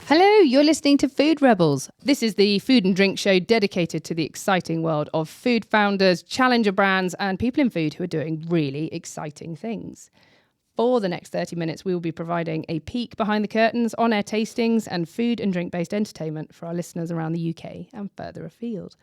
Hello, you're listening to Food Rebels. This is the food and drink show dedicated to the exciting world of food founders, challenger brands, and people in food who are doing really exciting things. For the next 30 minutes, we will be providing a peek behind the curtains, on-air tastings, and food and drink-based entertainment for our listeners around the UK and further afield.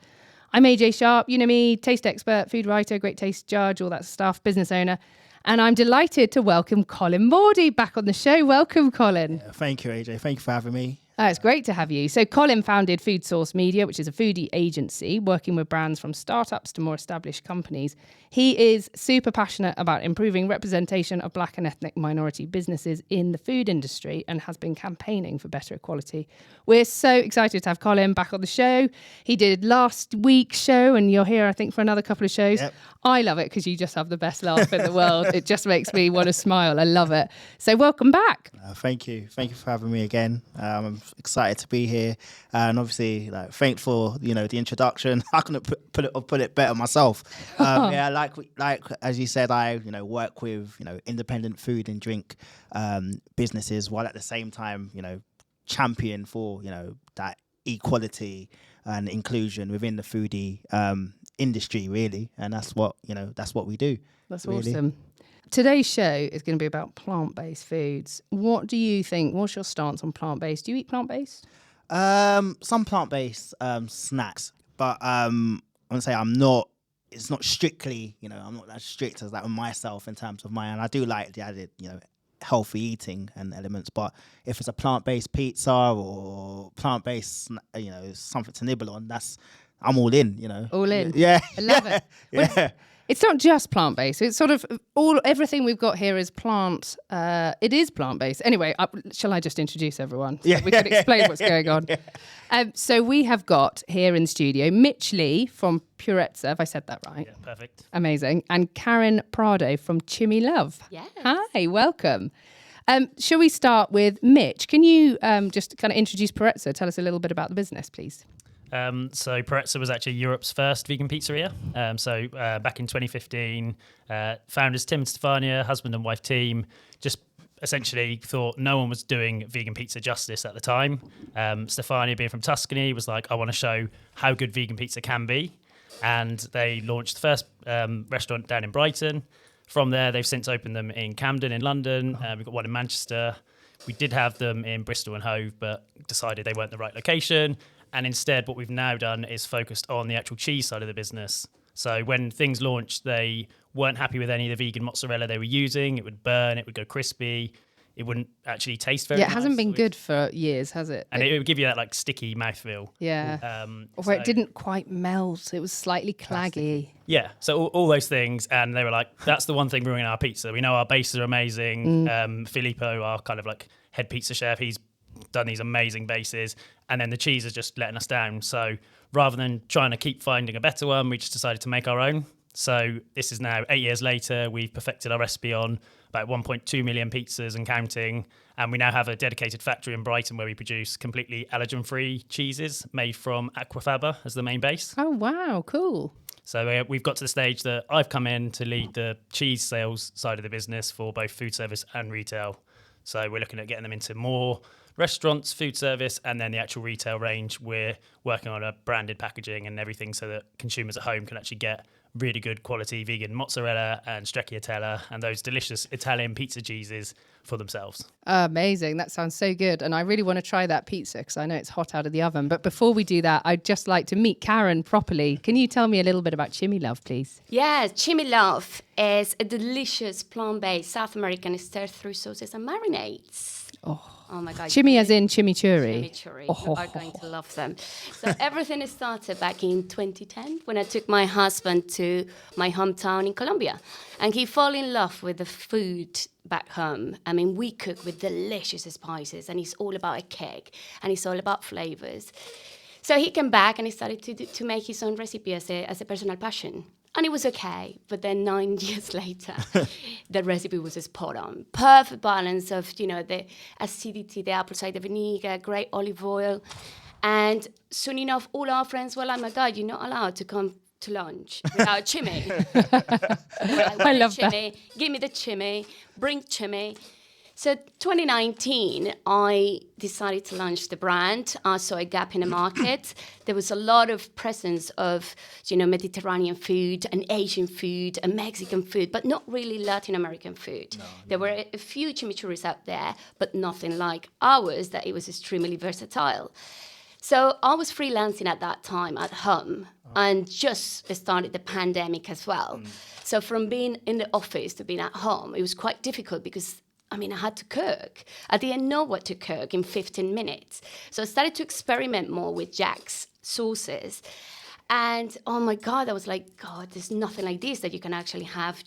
I'm AJ Sharp, you know me, taste expert, food writer, great taste judge, all that stuff, business owner. And I'm delighted to welcome Colin Mordy back on the show. Welcome, Colin. Yeah, thank you, AJ. Thank you for having me. It's great to have you. So Colin founded Food Source Media, which is a foodie agency working with brands from startups to more established companies. He is super passionate about improving representation of Black and ethnic minority businesses in the food industry and has been campaigning for better equality. We're so excited to have Colin back on the show. He did last week's show and you're here, I think, for another couple of shows. Yep. I love it because you just have the best laugh in the world. It just makes me want to smile. I love it. So welcome back. Thank you. Thank you for having me again. I'm excited to be here. And obviously, thanks for, the introduction. I couldn't put it better myself. Yeah, like as you said, I, work with, independent food and drink businesses while at the same time, champion for, that equality and inclusion within the foodie industry, really. And that's what we do. That's really awesome. Today's show is going to be about plant-based foods. What do you think? What's your stance on plant-based? Do you eat plant-based? Some plant-based snacks, but I want to say it's not strictly, I'm not as strict as that on myself in terms of and I do like the added, healthy eating and elements, but if it's a plant-based pizza or plant-based, something to nibble on, I'm all in, All in. Yeah. I love it. Yeah. It's not just plant-based. It's sort of everything we've got here is plant. It is plant-based. Anyway, shall I just introduce everyone? So we can explain what's going on. So we have got here in the studio Mitch Lee from Purezza. Have I said that right? Yeah, perfect. Amazing. And Karen Prado from Chimi Love. Yes. Hi, welcome. Shall we start with Mitch? Can you just kind of introduce Purezza? Tell us a little bit about the business, please. So Purezza was actually Europe's first vegan pizzeria. Back in 2015, founders Tim and Stefania, husband and wife team, just essentially thought no one was doing vegan pizza justice at the time. Stefania, being from Tuscany, was like, I want to show how good vegan pizza can be. And they launched the first restaurant down in Brighton. From there, they've since opened them in Camden in London. We've got one in Manchester. We did have them in Bristol and Hove, but decided they weren't the right location. And instead, what we've now done is focused on the actual cheese side of the business. So when things launched, they weren't happy with any of the vegan mozzarella they were using. It would burn, it would go crispy. It wouldn't actually taste very nice. Yeah, it hasn't been good for years, has it? And it would give you that sticky mouthfeel. Yeah. Or it didn't quite melt. It was slightly claggy. Yeah, so all those things. And they were like, that's the one thing ruining our pizza. We know our bases are amazing. Filippo, our kind of head pizza chef, he's done these amazing bases, and then the cheese is just letting us down. So rather than trying to keep finding a better one, we just decided to make our own. So this is now 8 years later. We've perfected our recipe on about 1.2 million pizzas and counting, and we now have a dedicated factory in Brighton where we produce completely allergen-free cheeses made from aquafaba as the main base. Oh wow, cool. So we've got to the stage that I've come in to lead the cheese sales side of the business for both food service and retail. So we're looking at getting them into more restaurants, food service, and then the actual retail range. We're working on a branded packaging and everything so that consumers at home can actually get really good quality vegan mozzarella and stracciatella and those delicious Italian pizza cheeses for themselves. Amazing. That sounds so good. And I really want to try that pizza because I know it's hot out of the oven. But before we do that, I'd just like to meet Karen properly. Can you tell me a little bit about Chimi Love, please? Yeah, Chimi Love is a delicious plant-based South American stir-through sauces and marinades. Oh my God. Chimi as in Chimi Churri. Chimi Churri. You are going to love them. So everything started back in 2010 when I took my husband to my hometown in Colombia. And he fell in love with the food back home. I mean, we cook with delicious spices and it's all about a cake and it's all about flavors. So he came back and he started to make his own recipe as a personal passion. And it was okay, but then 9 years later, the recipe was spot on. Perfect balance of, the acidity, the apple cider vinegar, great olive oil. And soon enough, all our friends were like, my God, you're not allowed to come to lunch without chimi. I love chimi. Give me the chimi. Bring chimi. So 2019, I decided to launch the brand. I saw a gap in the market. There was a lot of presence of, Mediterranean food and Asian food and Mexican food, but not really Latin American food. There were a few chimichurris out there, but nothing like ours, that it was extremely versatile. So I was freelancing at that time at home and just started the pandemic as well. So from being in the office to being at home, it was quite difficult because I had to cook. I didn't know what to cook in 15 minutes. So I started to experiment more with Jack's sauces. And oh my God, I was like, God, there's nothing like this that you can actually have,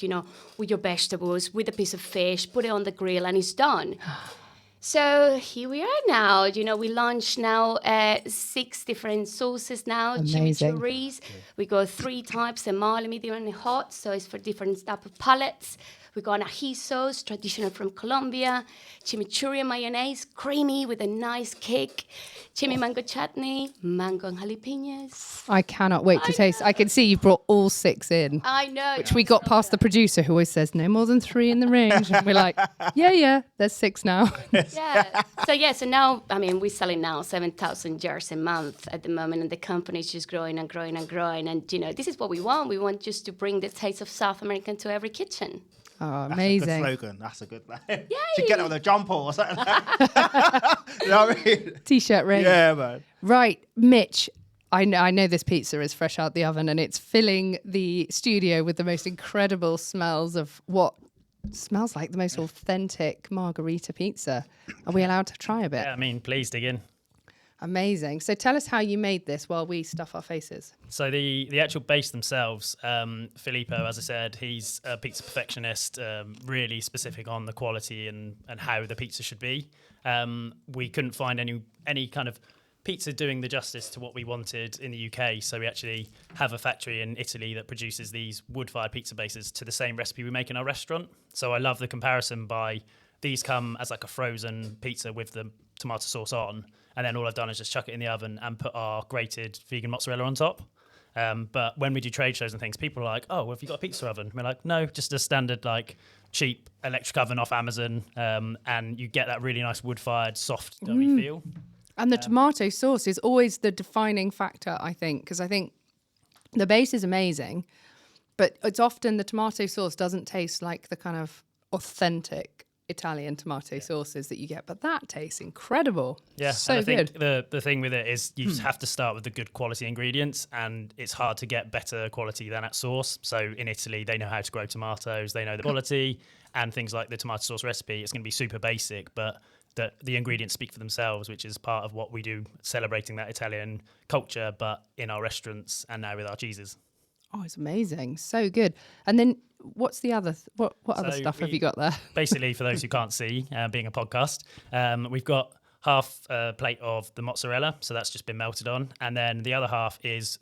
with your vegetables, with a piece of fish, put it on the grill and it's done. So here we are now. We launched now 6 different sauces now. Amazing. Chimichurris. We got 3 types, a mild, medium, and a hot. So it's for different type of palates. We got an ají sauce, traditional from Colombia. Chimichurri mayonnaise, creamy with a nice kick. Chimi mango chutney, mango and jalapenos. I cannot wait to taste. I can see you've brought all 6 in. I know. Which we got past the producer who always says no more than 3 in the range. And we're like, yeah, there's 6 now. Yeah. So now, we're selling now 7,000 jars a month at the moment, and the company is just growing and growing and growing. And, this is what we want. We want just to bring the taste of South America to every kitchen. Oh, That's amazing. a good slogan. That's a good one. Yay! Should get it on a jumper or something. You know what I mean? T-shirt ring. Yeah, man. Right, Mitch, I know this pizza is fresh out the oven and it's filling the studio with the most incredible smells of what smells like the most authentic margarita pizza. Are we allowed to try a bit? Yeah, please dig in. Amazing. So tell us how you made this while we stuff our faces. So the actual base themselves, Filippo, as I said, he's a pizza perfectionist, really specific on the quality and how the pizza should be. We couldn't find any kind of pizza doing the justice to what we wanted in the UK. So we actually have a factory in Italy that produces these wood-fired pizza bases to the same recipe we make in our restaurant. So I love the comparison by these come as like a frozen pizza with the tomato sauce on. And then all I've done is just chuck it in the oven and put our grated vegan mozzarella on top. But when we do trade shows and things, people are like, oh, have you got a pizza oven? We're like, no, just a standard, cheap electric oven off Amazon. And you get that really nice wood-fired, soft, doughy feel. And the tomato sauce is always the defining factor, I think, because I think the base is amazing, but it's often the tomato sauce doesn't taste like the kind of authentic Italian tomato sauces that you get, but that tastes incredible. Yeah, so and I good. think the thing with it is you have to start with the good quality ingredients, and it's hard to get better quality than at source. So in Italy, they know how to grow tomatoes, they know the quality, and things like the tomato sauce recipe, it's going to be super basic, but the ingredients speak for themselves, which is part of what we do, celebrating that Italian culture, but in our restaurants and now with our cheeses. Oh, it's amazing. So good. And then what's the other, what other stuff have you got there? Basically, for those who can't see, being a podcast, we've got half a plate of the mozzarella. So that's just been melted on. And then the other half is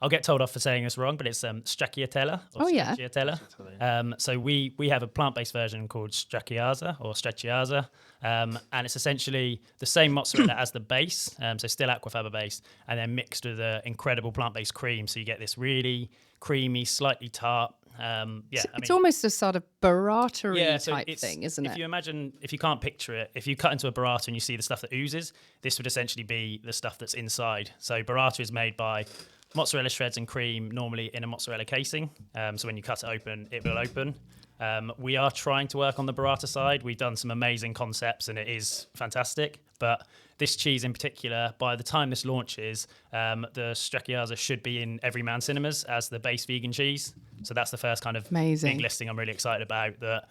I'll get told off for saying this wrong, but it's stracciatella. Stracciatella. So we have a plant-based version called stracciatella, and it's essentially the same mozzarella as the base, so still aquafaba based, and then mixed with an incredible plant-based cream. So you get this really creamy, slightly tart. It's almost a sort of burrata type thing, isn't it? If you imagine, if you can't picture it, if you cut into a burrata and you see the stuff that oozes, this would essentially be the stuff that's inside. So burrata is made by mozzarella shreds and cream, normally in a mozzarella casing. So when you cut it open, it will open. We are trying to work on the burrata side. We've done some amazing concepts and it is fantastic. But this cheese in particular, by the time this launches, the stracciatella should be in every man cinemas as the base vegan cheese. So that's the first kind of big listing I'm really excited about. That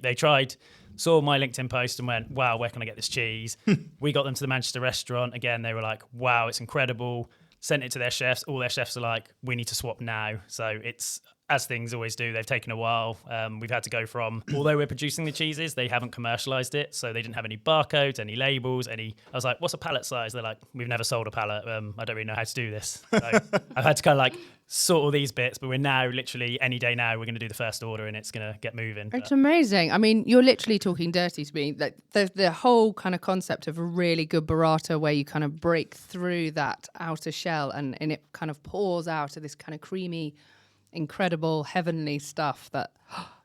they tried, saw my LinkedIn post and went, wow, where can I get this cheese? We got them to the Manchester restaurant. Again, they were like, wow, it's incredible. Sent it to their chefs. All their chefs are like, we need to swap now. So it's, as things always do, they've taken a while. We've had to go from, although we're producing the cheeses, they haven't commercialized it. So they didn't have any barcodes, any labels, I was like, what's a pallet size? They're like, we've never sold a pallet. I don't really know how to do this. So I've had to kind of sort all these bits, but we're now literally any day now, we're going to do the first order and it's going to get moving. It's amazing. I mean, you're literally talking dirty to me. Like the whole kind of concept of a really good burrata where you kind of break through that outer shell and it kind of pours out of this kind of creamy, incredible, heavenly stuff that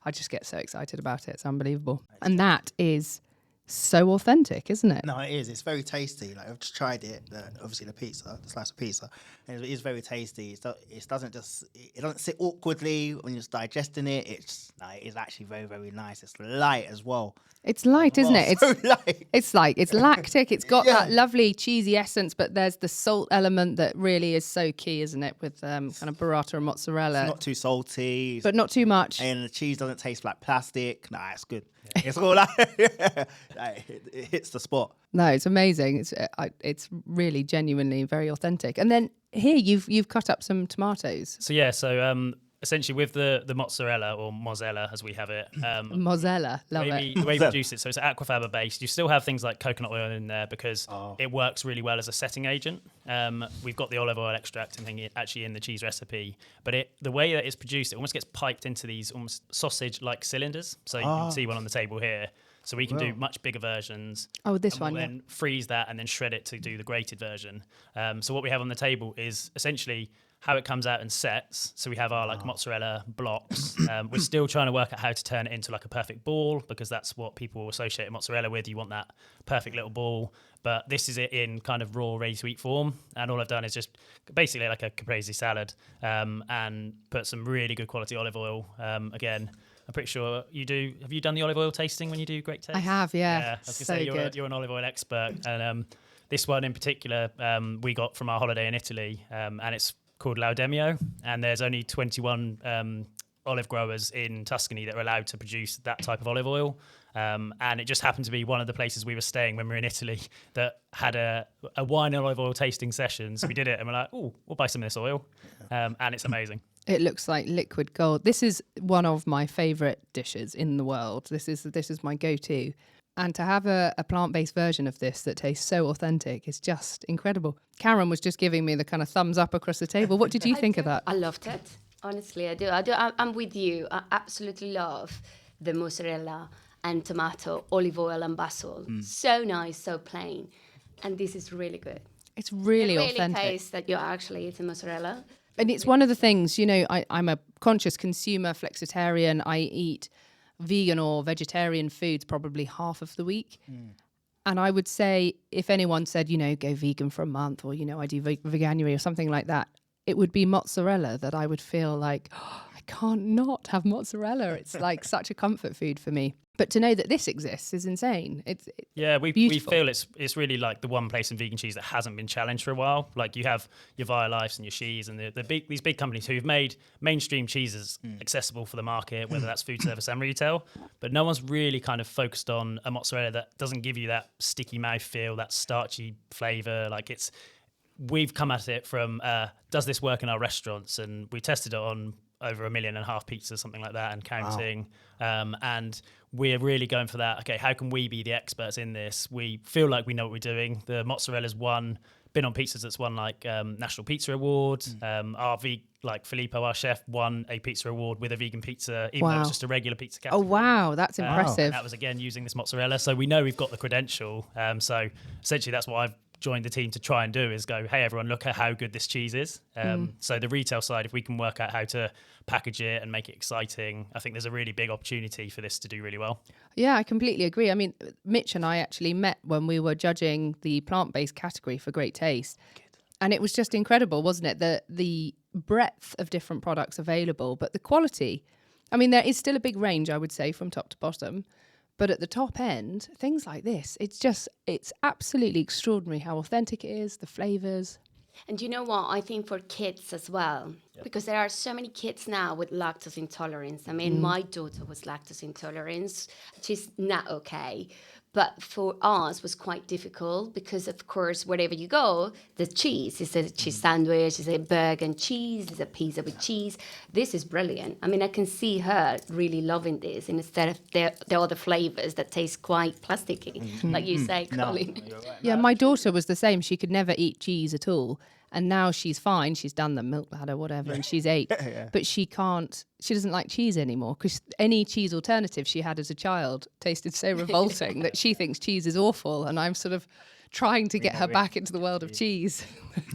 I just get so excited about it. It's unbelievable. And that is so authentic, isn't it? No, it is. It's very tasty. Like I've just tried it. Obviously, the slice of pizza, and it is very tasty. It doesn't sit awkwardly when you're just digesting it. It is actually very, very nice. It's light as well. It's light, isn't it? It's so light. It's lactic. It's got that lovely cheesy essence, but there's the salt element that really is so key, isn't it? With kind of burrata and mozzarella. It's not too salty, but not too much. And the cheese doesn't taste like plastic. Nah, it's good. It's all like it hits the spot. No, it's amazing. It's really genuinely very authentic. And then here you've cut up some tomatoes. So essentially with the mozzarella or mozzarella as we have it. Mozzarella, love it. The way we produce it, so it's aquafaba based. You still have things like coconut oil in there because it works really well as a setting agent. We've got the olive oil extract and thing actually in the cheese recipe, but the way that it's produced, it almost gets piped into these almost sausage-like cylinders. So you can see one on the table here. So we can do much bigger versions. Oh, this one, then freeze that and then shred it to do the grated version. So what we have on the table is essentially how it comes out and sets. So we have our mozzarella blocks. We're still trying to work out how to turn it into like a perfect ball because that's what people associate mozzarella with. You want that perfect little ball. But this is it in kind of raw, ready-to-eat form. And all I've done is just basically like a caprese salad and put some really good quality olive oil. Again, I'm pretty sure you do. Have you done the olive oil tasting when you do Great Taste? I have, yeah. I was going to say, you're an olive oil expert. And this one in particular, we got from our holiday in Italy. And it's called Laudemio, and there's only 21 olive growers in Tuscany that are allowed to produce that type of olive oil. And it just happened to be one of the places we were staying when we were in Italy that had a wine and olive oil tasting session. So we did it and we're like, oh, we'll buy some of this oil. And it's amazing. It looks like liquid gold. This is one of my favourite dishes in the world. This is my go-to. And to have a plant-based version of this that tastes so authentic is just incredible. Karen was just giving me the kind of thumbs up across the table. What did you think of that? I loved it. Honestly, I do. I'm with you. I absolutely love the mozzarella and tomato, olive oil and basil. So nice, so plain. And this is really good. It's really authentic. It really tastes that you're actually eating mozzarella. And it's one of the things, I'm a conscious consumer, flexitarian. I eat vegan or vegetarian foods probably half of the week. And I would say if anyone said, go vegan for a month or, I do veganuary or something like that, it would be mozzarella that I would feel like, I can't not have mozzarella. It's like such a comfort food for me. But to know that this exists is insane. We feel it's really like the one place in vegan cheese that hasn't been challenged for a while. Like you have your Violife and your Shees and these big companies who've made mainstream cheeses accessible for the market, whether that's food service and retail. But no one's really kind of focused on a mozzarella that doesn't give you that sticky mouth feel, that starchy flavour. We've come at it from does this work in our restaurants, and we tested it on over 1.5 million pizzas, something like that, and counting. Wow. And we're really going for that. Okay, how can we be the experts in this? We feel like we know what we're doing. The mozzarella's been on pizzas that's won National Pizza Award. Filippo, our chef, won a pizza award with a vegan pizza, even though it was just a regular pizza category. Oh, wow, that's impressive. And that was, again, using this mozzarella. So we know we've got the credential. So essentially that's what I've joined the team to try and do is go, hey, everyone, look at how good this cheese is. So the retail side, if we can work out how to package it and make it exciting, I think there's a really big opportunity for this to do really well. Yeah, I completely agree. I mean, Mitch and I actually met when we were judging the plant-based category for Great Taste. And it was just incredible, wasn't it? The breadth of different products available, but the quality. I mean, there is still a big range, I would say, from top to bottom. But at the top end, things like this, it's absolutely extraordinary how authentic it is, the flavours. And you know what? I think for kids as well, because there are so many kids now with lactose intolerance. I mean, my daughter was lactose intolerant. She's not okay. But for us, it was quite difficult because, of course, wherever you go, the cheese is a cheese sandwich, is a burger and cheese, is a pizza with cheese. This is brilliant. I mean, I can see her really loving this instead of the other flavors that taste quite plasticky, like you say, Colin. No, you're right. Yeah, my daughter was the same. She could never eat cheese at all. And now she's fine. She's done the milk ladder, whatever, and she's 8. But she doesn't like cheese anymore because any cheese alternative she had as a child tasted so revolting that she thinks cheese is awful. And I'm sort of trying to get her back into the world of cheese.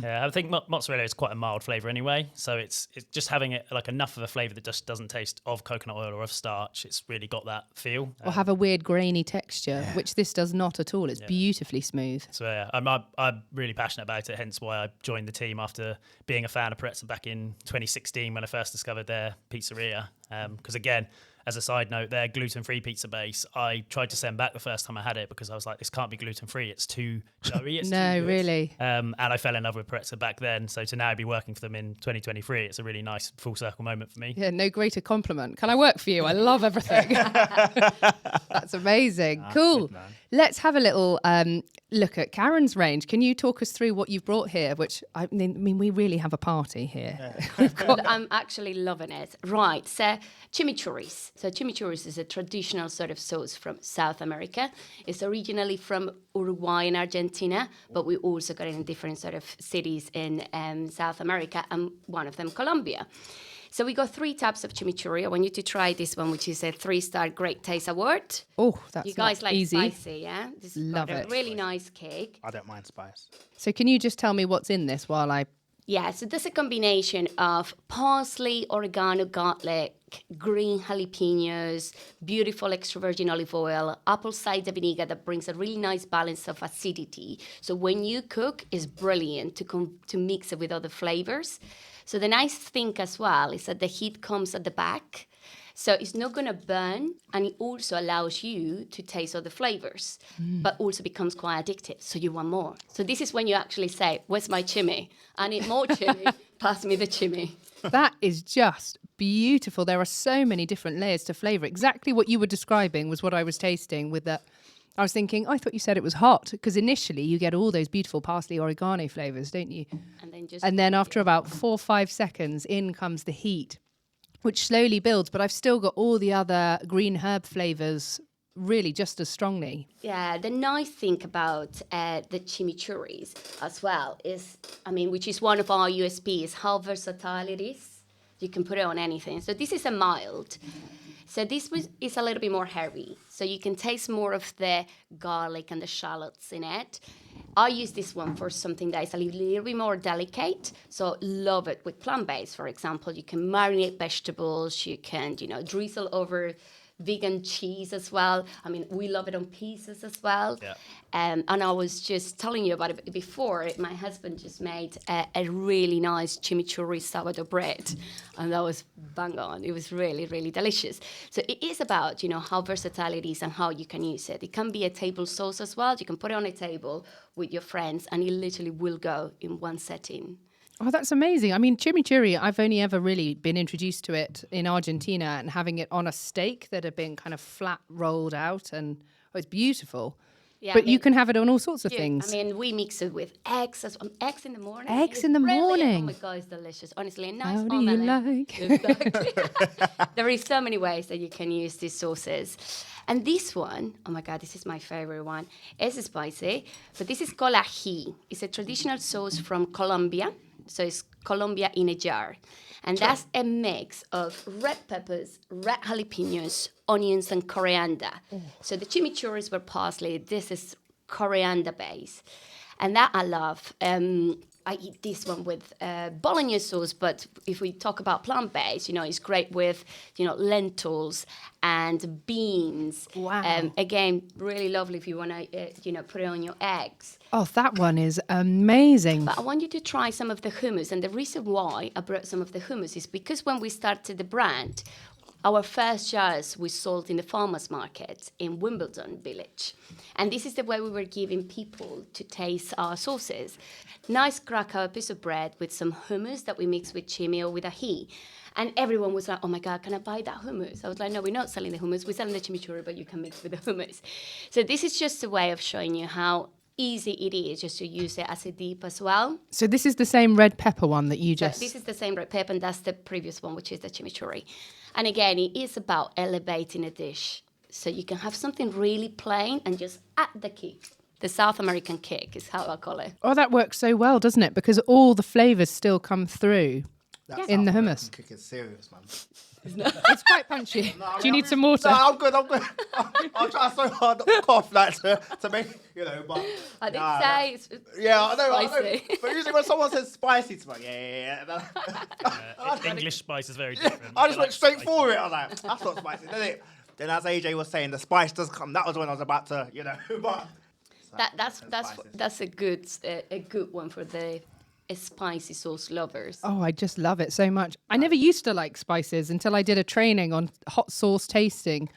Yeah, I think mozzarella is quite a mild flavour anyway. So it's just having it like enough of a flavour that just doesn't taste of coconut oil or of starch. It's really got that feel. Or have a weird grainy texture, which this does not at all. It's beautifully smooth. So yeah, I'm really passionate about it, hence why I joined the team after being a fan of Purezza back in 2016 when I first discovered their pizzeria. Because again, as a side note, their gluten-free pizza base, I tried to send back the first time I had it because I was like, this can't be gluten-free. It's too doughy. It's No, too good. really. And I fell in love with Purezza back then. So to now be working for them in 2023, it's a really nice full circle moment for me. Yeah, no greater compliment. Can I work for you? I love everything. That's amazing. Cool. good, man. Let's have a little look at Karen's range. Can you talk us through what you've brought here? Which, I mean, we really have a party here. I'm actually loving it. Right, so Chimi Churri. So Chimi Churri is a traditional sort of sauce from South America. It's originally from Uruguay and Argentina, but we also got it in different sort of cities in South America, and one of them Colombia. So we got 3 types of chimichurri. I want you to try this one, which is a 3-star Great Taste Award. Oh, that's You guys not like easy. spicy, yeah? This Love got it. a really nice cake. I don't mind spice. So can you just tell me what's in this while I... Yeah, so there's a combination of parsley, oregano, garlic, green jalapenos, beautiful extra virgin olive oil, apple cider vinegar that brings a really nice balance of acidity. So when you cook, it's brilliant to mix it with other flavors. So the nice thing as well is that the heat comes at the back. So it's not going to burn, and it also allows you to taste other flavors, but also becomes quite addictive. So you want more. So this is when you actually say, where's my chimi? I need more chimi. Pass me the chimi. That is just beautiful. There are so many different layers to flavour. Exactly what you were describing was what I was tasting with that. I was thinking, I thought you said it was hot, because initially you get all those beautiful parsley oregano flavours, don't you? And then after about 4 or 5 seconds, in comes the heat, which slowly builds. But I've still got all the other green herb flavours really just as strongly. Yeah, the nice thing about the chimichurris as well is, I mean, which is one of our USPs, how versatile it is. You can put it on anything. So this is a mild. So this is a little bit more heavy. So you can taste more of the garlic and the shallots in it. I use this one for something that is a little bit more delicate. So love it with plant-based, for example. You can marinate vegetables. You can, drizzle over vegan cheese as well. I mean, we love it on pizzas as well. Yeah. And I was just telling you about it before. My husband just made a really nice chimichurri sourdough bread, and that was bang on. It was really, really delicious. So it is about, how versatile it is and how you can use it. It can be a table sauce as well. You can put it on a table with your friends, and it literally will go in one setting. Oh, that's amazing. I mean, chimichurri, I've only ever really been introduced to it in Argentina and having it on a steak that had been kind of flat rolled out, and it's beautiful. Yeah, but you can have it on all sorts of things. I mean, we mix it with eggs eggs in the morning. Eggs in the morning. Oh my God, it's delicious. Honestly, a nice How do you omelette. like? Exactly. There is so many ways that you can use these sauces. And this one, oh my God, this is my favorite one. It's spicy, but this is called ají. It's a traditional sauce from Colombia. So it's Colombia in a jar. And that's a mix of red peppers, red jalapenos, onions, and coriander. So the chimichurris were parsley. This is coriander base. And that I love. I eat this one with bolognese sauce, but if we talk about plant-based, it's great with, lentils and beans. Wow. Again, really lovely if you want to, put it on your eggs. Oh, that one is amazing. But I want you to try some of the hummus. And the reason why I brought some of the hummus is because when we started the brand, our first jars we sold in the farmers market in Wimbledon village. And this is the way we were giving people to taste our sauces. Nice cracker piece of bread with some hummus that we mix with chimi or with ají. And everyone was like, oh my God, can I buy that hummus? I was like, no, we're not selling the hummus. We're selling the chimichurri, but you can mix with the hummus. So this is just a way of showing you how easy it is just to use it as a dip as well. So this is the same red pepper one that you just... So this is the same red pepper, and that's the previous one, which is the chimichurri. And again, it is about elevating a dish. So you can have something really plain and just add the kick. The South American kick is how I call it. Oh, that works so well, doesn't it? Because all the flavours still come through. in the hummus. Cooking serious, man. It's quite punchy. Do you need some water? No, I'm good. I'll try so hard not to cough, like to make but I did say it's yeah, I know. spicy. But usually when someone says spicy, it's like English spice is very different. I just went straight for it. I was like, that's not spicy, is it? Then as AJ was saying, the spice does come. That was when I was about to, but that's a good one for the spicy sauce lovers. Oh, I just love it so much. I never used to like spices until I did a training on hot sauce tasting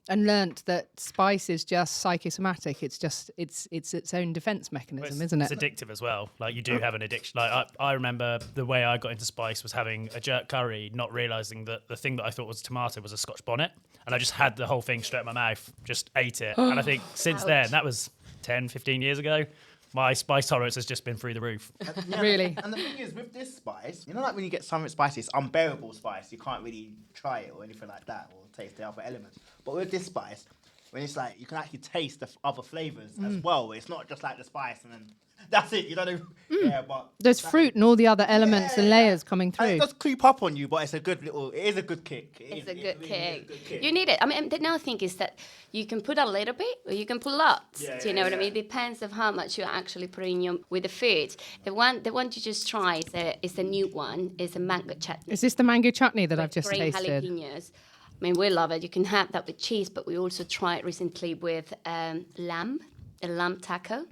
and learnt that spice is just psychosomatic. It's just it's its own defense mechanism, isn't it? It's addictive as well. Like you do have an addiction. Like I remember the way I got into spice was having a jerk curry, not realising that the thing that I thought was tomato was a Scotch bonnet. And I just had the whole thing straight in my mouth, just ate it. And I think since then, that was 10, 15 years ago, my spice tolerance has just been through the roof. Really? And the thing is, with this spice, like when you get something spicy, it's unbearable spice. You can't really try it or anything like that or taste the other elements. But with this spice, when it's like, you can actually taste the other flavours as well. It's not just like the spice and then that's it. You don't know. Yeah, but There's fruit and all the other elements and layers coming and through. it does creep up on you, but it is a good kick. It's a good kick. You need it. I mean, the another thing is that you can put a little bit or you can put lots. Do you know what I mean? It depends of how much you're actually putting with the food. The one you just try is the new one. Is a mango chutney. Is this the mango chutney that I've just green tasted? Jalapenos. I mean, we love it. You can have that with cheese, but we also tried recently with a lamb taco.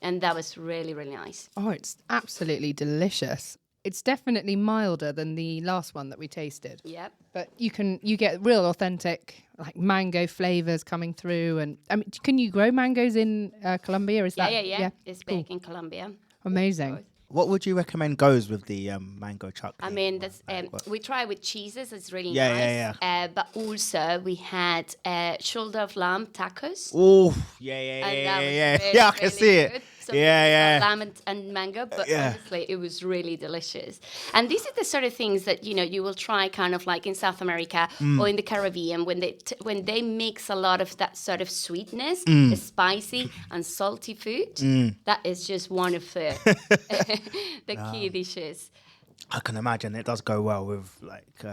And that was really, really nice. Oh, it's absolutely delicious. It's definitely milder than the last one that we tasted. Yep. But you get real authentic like mango flavors coming through. And I mean, can you grow mangoes in Colombia? Is that Yeah. It's big in Colombia. Amazing. What would you recommend goes with the mango chutney? I mean, that's we try with cheeses. It's really Yeah. nice. But also we had shoulder of lamb tacos. Oh, yeah. And that was really, Yeah, I can really see it. good. So Yeah. lamb and mango, but honestly, it was really delicious. And this is the sort of things that you will try kind of like in South America or in the Caribbean when they mix a lot of that sort of sweetness, the spicy and salty food. That is just one of the key dishes. I can imagine it does go well with like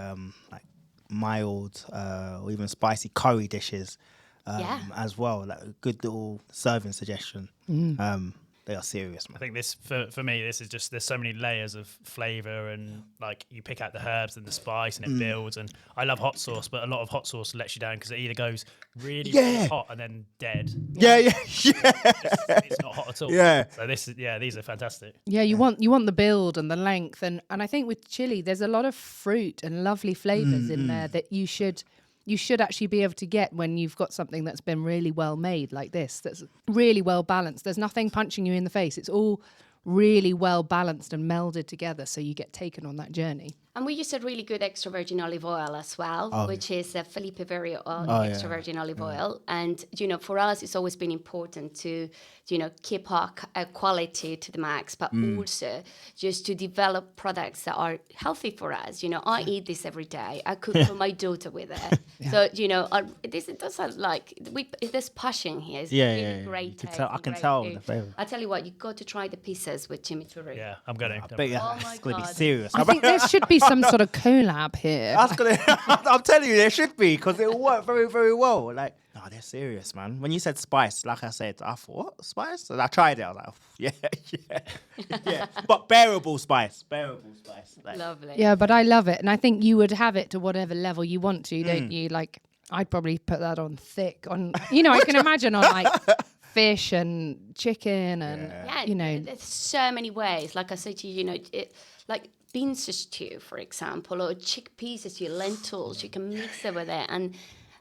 mild or even spicy curry dishes as well. Like a good little serving suggestion. They are serious, man. I think this, for me, this is just, there's so many layers of flavour and like you pick out the herbs and the spice and it builds. And I love hot sauce, but a lot of hot sauce lets you down because it either goes really hot and then dead. Yeah. It's not hot at all. Yeah. So these are fantastic. Yeah, you want the build and the length. And I think with chili, there's a lot of fruit and lovely flavours in there that you should actually be able to get when you've got something that's been really well made like this, that's really well balanced. There's nothing punching you in the face. It's all really well balanced and melded together, so you get taken on that journey. And we use a really good extra virgin olive oil as well, which is a Felipe Very extra virgin olive oil. And, for us, it's always been important to, keep our quality to the max, but also just to develop products that are healthy for us. I eat this every day. I cook for my daughter with it. So, there's passion here. It's really great. I can tell the flavour. I tell you what, you've got to try the pizzas with Chimi Churri. Yeah, I'm going to. I bet my it's going to be God. serious. I think there should be some sort of collab here. I'm telling you, there should be, because it will work very, very well. Like, no, they're serious, man. When you said spice, like I said, I thought, what? Spice? And I tried it. I was like, yeah. But bearable spice. Like, Lovely. Yeah, but I love it. And I think you would have it to whatever level you want to, don't you? Like, I'd probably put that on thick. I can imagine on like fish and chicken and, there's so many ways. Like I said to you, like beans stew, for example, or chickpeas stew, lentils, you can mix it with it. And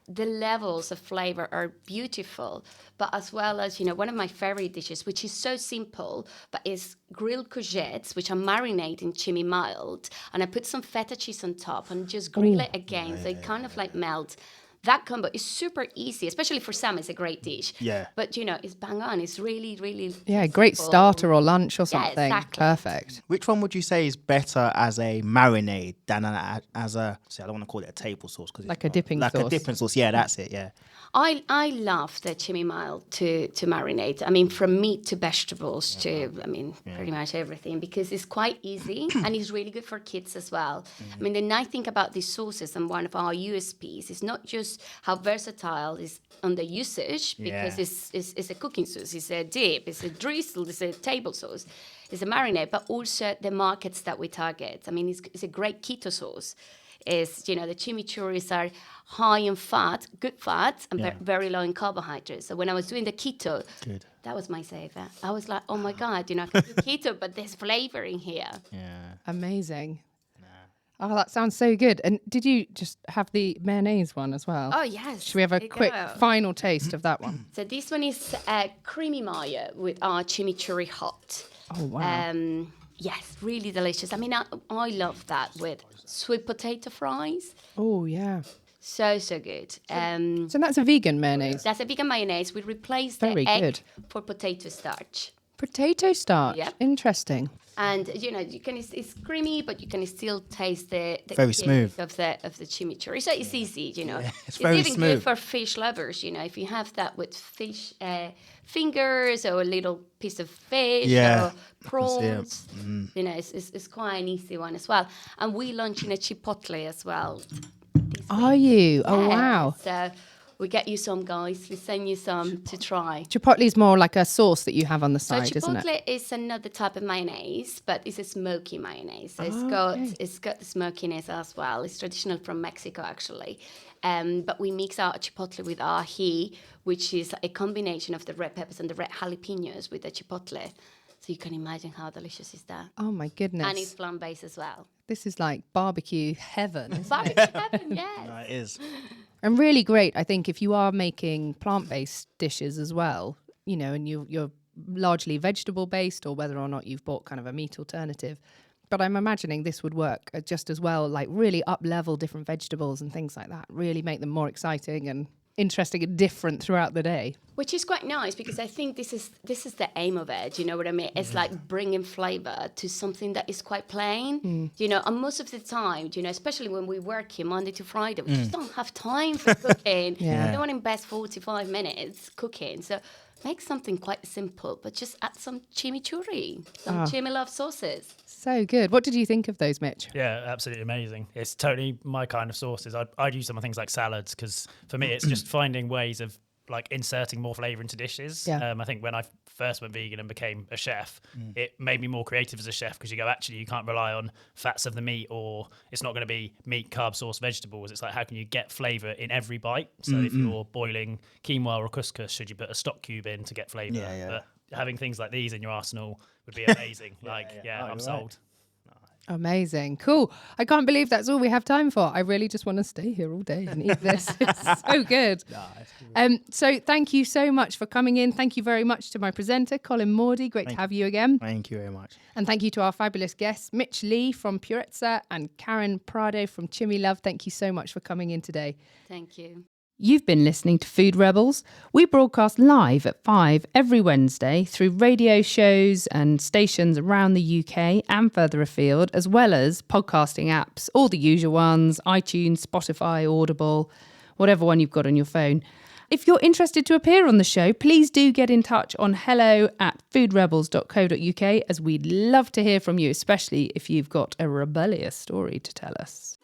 the levels of flavor are beautiful. But as well as, one of my favorite dishes, which is so simple, but is grilled courgettes, which I marinate in Chimi mild. And I put some feta cheese on top and just grill it again. So it kind of like melts. that combo is super easy, especially for some. It's a great dish. Yeah. But it's bang on. It's really, really Great simple. starter or lunch or Yeah, something. exactly. Perfect. Which one would you say is better as a marinade than as a? See, I don't want to call it a table sauce because Like a dipping like sauce. a dipping sauce. Yeah, that's it. Yeah. I love the Chimi mild to marinate. I mean, from meat to vegetables to, pretty much everything, because it's quite easy and it's really good for kids as well. I mean, the nice thing about these sauces and one of our USPs is not just how versatile is on the usage, because it's a cooking sauce, it's a dip, it's a drizzle, it's a table sauce, it's a marinade, but also the markets that we target. I mean, it's a great keto sauce. The Chimi Churris are high in fat, good fat, and very low in carbohydrates. So when I was doing the keto, that was my saver. I was like, oh my God, I can do keto, but there's flavor in here. Yeah. Amazing. Oh, that sounds so good. And did you just have the mayonnaise one as well? Oh, yes. Should we have a There you quick go. final taste of that one? So this one is a creamy mayo with our Chimi Churri hot. Oh, wow. Yes, really delicious. I mean, I love that with sweet potato fries. Oh, yeah. So good. So that's a vegan mayonnaise. That's a vegan mayonnaise. We replaced Very the egg good. for potato starch. Potato starch. Yep. Interesting. And it's creamy, but you can still taste the Very kick smooth. of the Chimi Churri. So it's easy, it's very even smooth. good for fish lovers, if you have that with fish fingers or a little piece of fish Yeah, or prawns. It's quite an easy one as well. And we launching a chipotle as well. Are you? Oh, Yeah. wow. So we get you some, guys. We send you some to try. Chipotle is more like a sauce that you have on the So side, isn't it? chipotle is another type of mayonnaise, but it's a smoky mayonnaise. So it's got the smokiness as well. It's traditional from Mexico, actually. But we mix our chipotle with ají, which is a combination of the red peppers and the red jalapenos with the chipotle. So you can imagine how delicious is that. Oh, my goodness. And it's plant-based as well. This is like barbecue heaven. Barbecue heaven, yes. No, it is. And really great, I think, if you are making plant-based dishes as well, and you're largely vegetable-based, or whether or not you've bought kind of a meat alternative. But I'm imagining this would work just as well, like really up-level different vegetables and things like that, really make them more exciting and interesting and different throughout the day. Which is quite nice, because I think this is the aim of it. You know what I mean? It's like bringing flavor to something that is quite plain. And most of the time, especially when we work here Monday to Friday, we just don't have time for cooking. Yeah. We don't want to invest 45 minutes cooking. So make something quite simple, but just add some chimichurri, some Chimi Love sauces. So good. What did you think of those, Mitch? Yeah, absolutely amazing. It's totally my kind of sauces. I'd use some of things like salads, because for me it's just finding ways of like inserting more flavour into dishes. Yeah. I think when I first went vegan and became a chef, it made me more creative as a chef, because you can't rely on fats of the meat, or it's not going to be meat, carb, sauce, vegetables. It's like, how can you get flavour in every bite? So if you're boiling quinoa or couscous, should you put a stock cube in to get flavour? Yeah, yeah. But having things like these in your arsenal would be amazing. Oh, I'm you're sold. right. Amazing. Cool. I can't believe that's all we have time for. I really just want to stay here all day and eat this. It's so good. So thank you so much for coming in. Thank you very much to my presenter, Colin Mordy. Great to have you again. Thank you very much. And thank you to our fabulous guests, Mitch Lee from Purezza and Karen Prado from Chimi Love. Thank you so much for coming in today. Thank you. You've been listening to Food Rebels. We broadcast live at 5 every Wednesday through radio shows and stations around the UK and further afield, as well as podcasting apps, all the usual ones, iTunes, Spotify, Audible, whatever one you've got on your phone. If you're interested to appear on the show, please do get in touch on hello@foodrebels.co.uk, as we'd love to hear from you, especially if you've got a rebellious story to tell us.